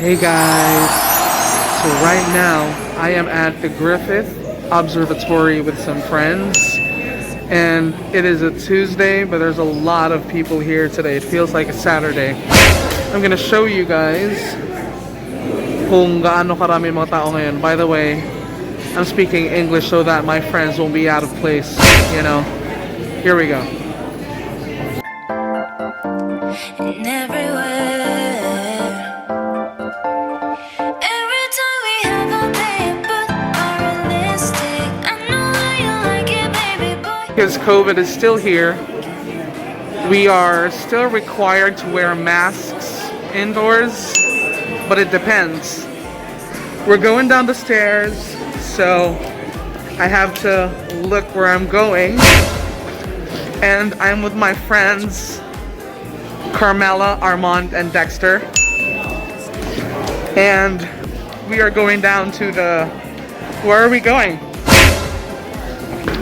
Hey guys, so right now I am at the Griffith Observatory with some friends, and it is a Tuesday, but there's a lot of people here today. It feels like a Saturday. I'm gonna show you guys kung gaano karami mga tao ngayon. By the way, I'm speaking English so that my friends won't be out of place, you know. Here we go. Because COVID is still here, we are still required to wear masks indoors, but it depends. We're going down the stairs, so I have to look where I'm going, and I'm with my friends Carmela, Armand, and Dexter, and we are going down to the, where are we going?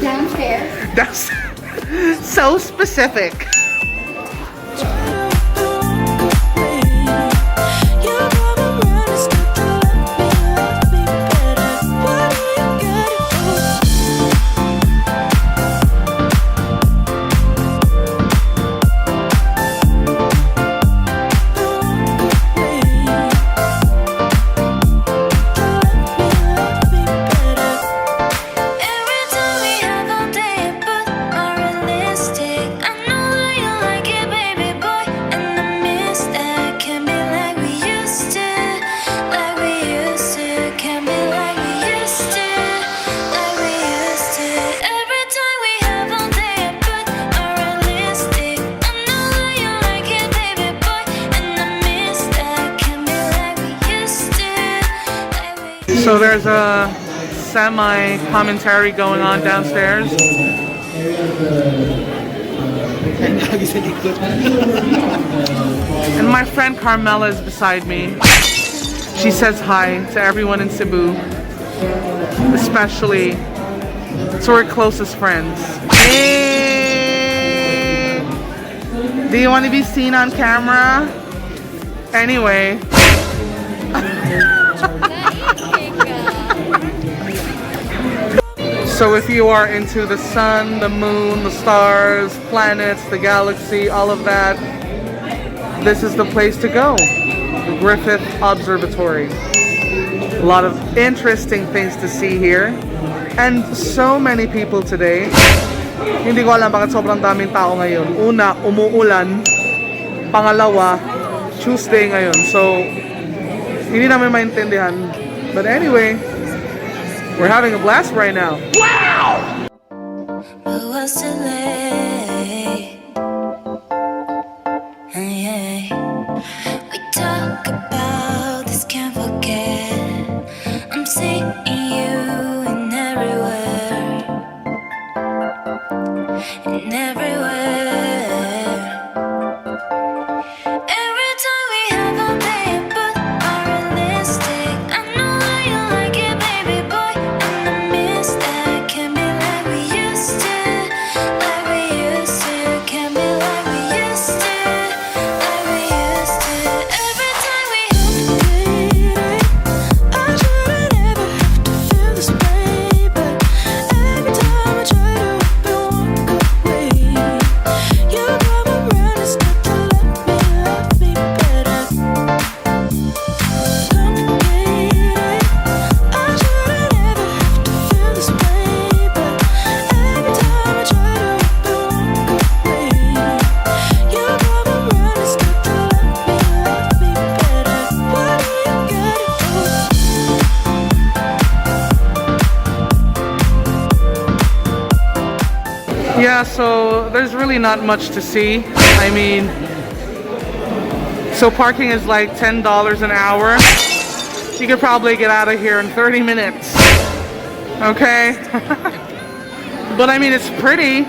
Downstairs. That's so specific. So there's a semi-commentary going on downstairs. And my friend Carmela is beside me. She says hi to everyone in Cebu, especially to her closest friends. Hey! Do you want to be seen on camera? Anyway. So if you are into the sun, the moon, the stars, planets, the galaxy, all of that, this is the place to go. The Griffith Observatory. A lot of interesting things to see here. And so many people today. Hindi ko alam bakit sobrang daming tao ngayon. Una, umuulan. Pangalawa, Tuesday ngayon. So, hindi namin maintindihan. But anyway, we're having a blast right now. Wow! But what's too late? We talk about this, can't forget. I'm seeing you in everywhere. In everywhere. Yeah, so there's really not much to see. I mean, so parking is like $10 an hour. You could probably get out of here in 30 minutes. Okay? But I mean, it's pretty.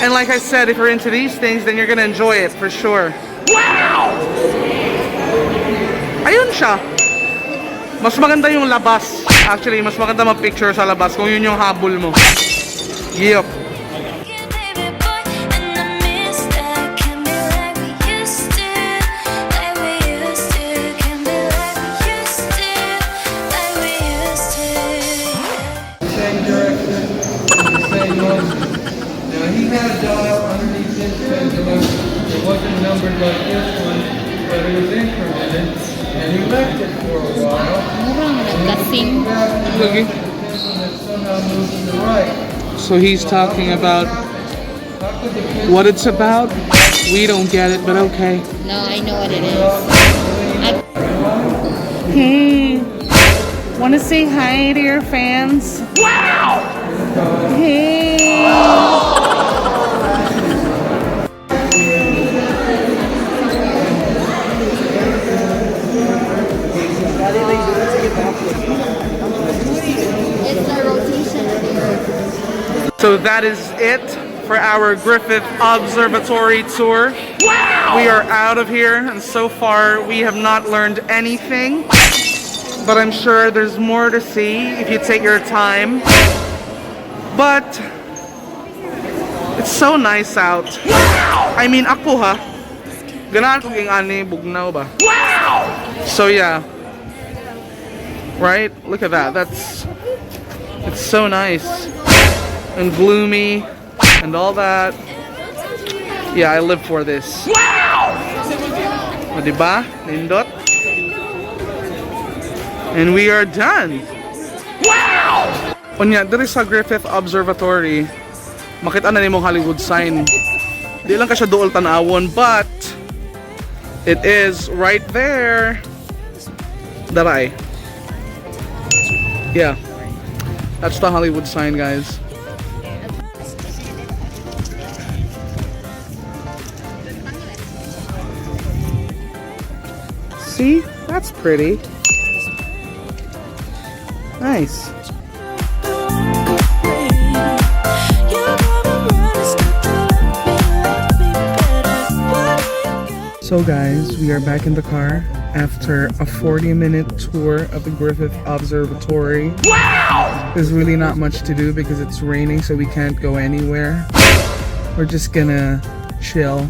And like I said, if you're into these things, then you're gonna enjoy it for sure. Wow! Ayun siya. Mas maganda yung labas. Actually, mas maganda mag-picture sa labas kung yun yung habol mo. Yup. he had a dial underneath his pendulum. It wasn't numbered like this one, but it was incremented. And he left it for a while. Kasing. Okay. Somehow moved to the right. So he's talking about what it's about. We don't get it, but okay. No, I know what it is. Hey, want to say hi to your fans? Wow! Hey! It's the rotation. So that is it for our Griffith Observatory tour. Wow! We are out of here, and so far we have not learned anything. But I'm sure there's more to see if you take your time. But it's so nice out. Wow! I mean, ako ha. Ganahan ko yung ani bugnaw ba? Wow! So yeah. Right? Look at that. It's so nice. And gloomy and all that. Yeah, I live for this. Wow! O, diba? Nindot. And we are done. Wow! Unya, diri sa Griffith Observatory, makita na nimong Hollywood sign. Di lang ka siya duol tanawon, but it is right there. Daray. Yeah. That's the Hollywood sign, guys. See? That's pretty. Nice. So guys, we are back in the car after a 40-minute tour of the Griffith Observatory. Wow! There's really not much to do because it's raining, so we can't go anywhere. We're just gonna chill.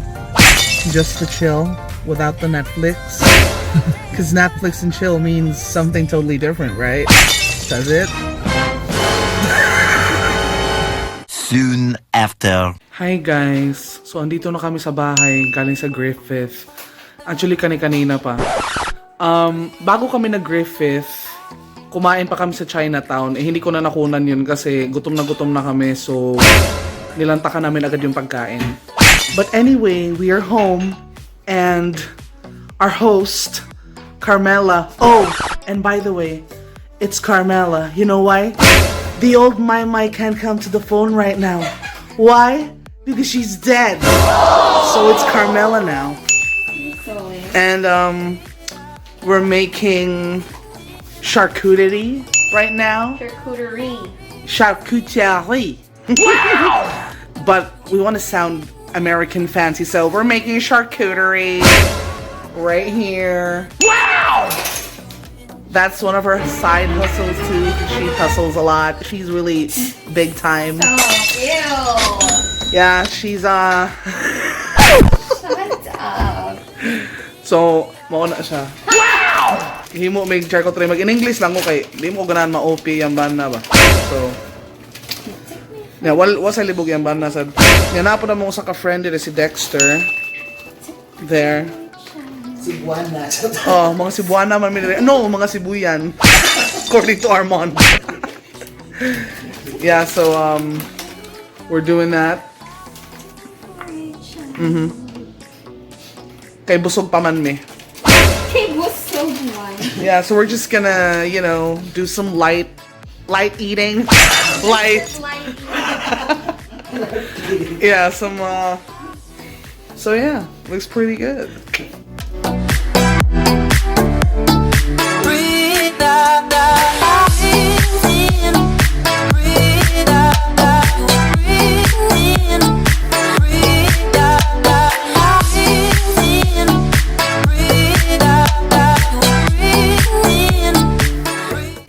Just to chill without the Netflix. Because Netflix and chill means something totally different, right? Does it? Soon after. Hi guys! So andito na kami sa bahay galing sa Griffith. Actually kanina pa. Bago kami nag-Griffith, kumain pa kami sa Chinatown. Hindi ko na nakunan yun kasi gutom na kami, so nilantakan namin agad yung pagkain. But anyway, we are home and our host, Carmela. Oh, and by the way, it's Carmela. You know why? The old my can't come to the phone right now. Why? Because she's dead. So it's Carmela now. And we're making charcuterie right now. Charcuterie. Wow! But we want to sound American fancy, so we're making charcuterie right here. Wow! That's one of her side hustles too. She hustles a lot. She's really big time. Oh, ew. Yeah, she's Shut up. So, mauna siya. Wow! Himo may charcuterie mag in English lang ko kay di mo ganahan ma-OP yung bana ba. So, yeah, wal sa libog yung bana sad. Nga na po na mo sa ka-friend dito si Dexter. There. Cebuana. Oh, mga Cebuana man minire. No, mga Cebuyan. According to Armand. Yeah, so we're doing that. Kay busog pa man me. Kay busog man. Yeah, so we're just gonna, you know, do some light eating. Light. Yeah, some so yeah, looks pretty good.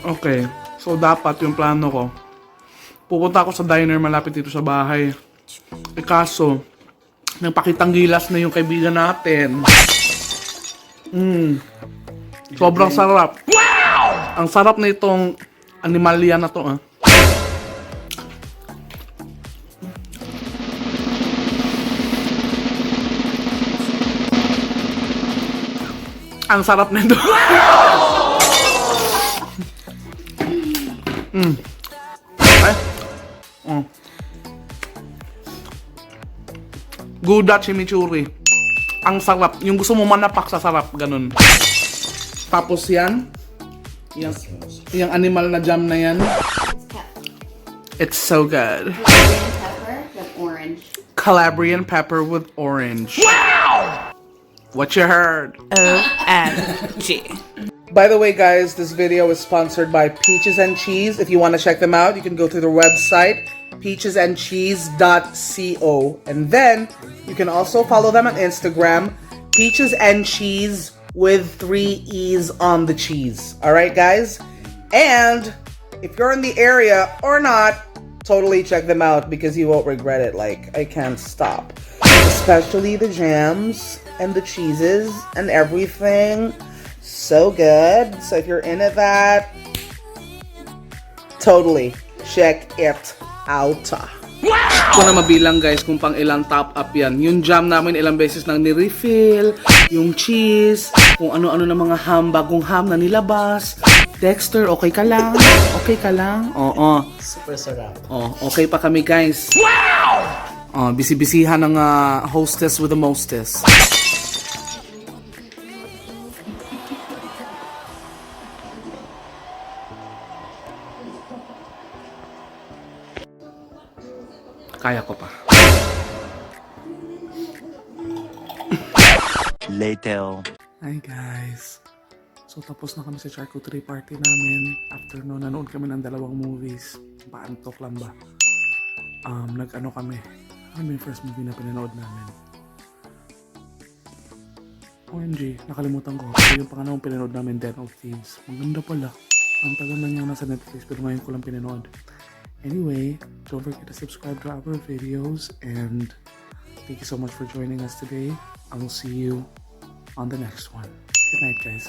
Okay, so dapat yung plano ko, pupunta ako sa diner malapit dito sa bahay. Kaso, nagpakitang gilas na yung kaibigan natin. Sobrang sarap. Wow! Ang sarap na itong animalia na to, ah. Ang sarap nito. Okay. Gouda chimichurri. Ang sarap. Yung gusto mo manapak sa sarap. Ganun. Tapos yan. Yung animal na jam na yan. It's so good. Calabrian pepper with orange. Calabrian pepper with orange. Wow! What you heard? OMG. By the way, guys, this video is sponsored by Peaches and Cheese. If you want to check them out, you can go to their website, peachesandcheese.co. And then, you can also follow them on Instagram, Peaches and Cheese with 3 E's on the cheese. Alright, guys? And, if you're in the area or not, totally check them out because you won't regret it. Like, I can't stop. Especially the jams and the cheeses and everything. So good. So if you're into that, totally check it out. Wow! Kung na mabilang guys kung pang ilang top up yan. Yung jam namin ilang beses nang ni-refill. Yung cheese. Kung ano-ano na mga ham, bagong ham na nilabas. Dexter, okay ka lang? Okay ka lang? Oo. Super sarap. Oh, okay pa kami guys. Wow! Oh, bisi-bisihan ng hostess with the mostess. Kaya ko pa. Later. Hi guys. So tapos na kami sa charcuterie party namin. After no, nanood kami ng 2 movies. Paantok lang ba? Nag-ano kami. Ano yung first movie na pinanood namin? OMG, nakalimutan ko. Pero yung pangalawang pinanood namin, Den of Thieves. Maganda pala. Ang tagal na niya nasa Netflix pero ngayon ko lang pinanood. Anyway, don't forget to subscribe to our videos and thank you so much for joining us today. I will see you on the next one. Good night, guys.